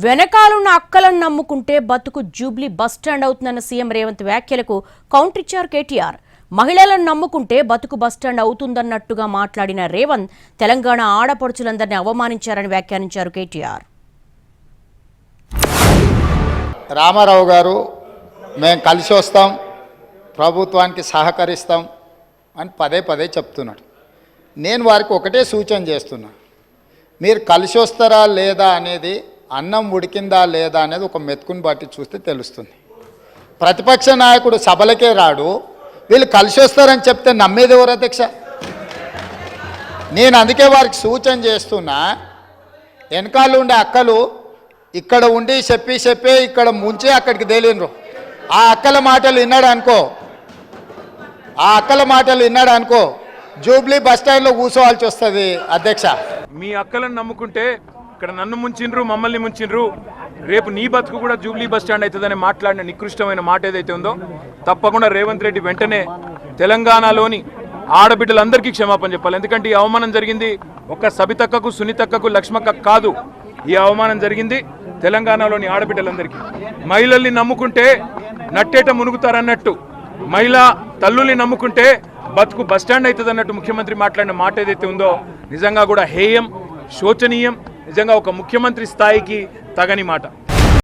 వెనకాలన్న అక్కలను నమ్ముకుంటే బతుకు Jubilee bus stand అవుతుందన్న సీఎం రేవంత్ వ్యాఖ్యలకు కౌంటర్ ఇచ్చారు కేటీఆర్. మహిళలను నమ్ముకుంటే బతుకు బస్టాండ్ అవుతుందన్నట్టుగా మాట్లాడిన రేవంత్ తెలంగాణ ఆడపడుచులందరినీ అవమానించారని వ్యాఖ్యానించారు కేటీఆర్. రామారావు గారు మేము కలిసి వస్తాం, ప్రభుత్వానికి సహకరిస్తాం అని పదే పదే చెప్తున్నాడు. నేను వారికి ఒకటే సూచన చేస్తున్నా, మీరు కలిసి వస్తారా లేదా అనేది, అన్నం ఉడికిందా లేదా అనేది ఒక మెతుకుని బట్టి చూస్తే తెలుస్తుంది. ప్రతిపక్ష నాయకుడు సభలకే రాడు, వీళ్ళు కలిసి వస్తారని చెప్తే నమ్మేది ఎవరు అధ్యక్ష? నేను అందుకే వారికి సూచన చేస్తున్నా, వెనకాల ఉండే అక్కలు ఇక్కడ ఉండి చెప్పే ఇక్కడ ముంచి అక్కడికి తేలినరు. ఆ అక్కల మాటలు విన్నాడు అనుకో జూబ్లీ బస్టాండ్లో కూర్చోవాల్సి వస్తుంది అధ్యక్ష. మీ అక్కలను నమ్ముకుంటే ఇక్కడ నన్ను ముంచిండ్రు, మమ్మల్ని ముంచిండ్రు, రేపు నీ బతుకు కూడా జూబ్లీ బస్టాండ్ అవుతుందని మాట్లాడిన నికృష్టమైన మాట ఏదైతే ఉందో తప్పకుండా రేవంత్ రెడ్డి వెంటనే తెలంగాణలోని ఆడబిడ్డలందరికీ క్షమాపణ చెప్పాలి. ఎందుకంటే ఈ అవమానం జరిగింది ఒక్క సబితక్కకు, సునీతక్కకు, లక్ష్మక్క కాదు, ఈ అవమానం జరిగింది తెలంగాణలోని ఆడబిడ్డలందరికీ. మహిళల్ని నమ్ముకుంటే నట్టేట మునుగుతారన్నట్టు, మహిళా తల్లుల్ని నమ్ముకుంటే బతుకు బస్టాండ్ అవుతుంది అన్నట్టు ముఖ్యమంత్రి మాట్లాడిన మాట ఏదైతే ఉందో నిజంగా కూడా హేయం, శోచనీయం, నిజంగా ఒక ముఖ్యమంత్రి స్థాయికి తగని మాట.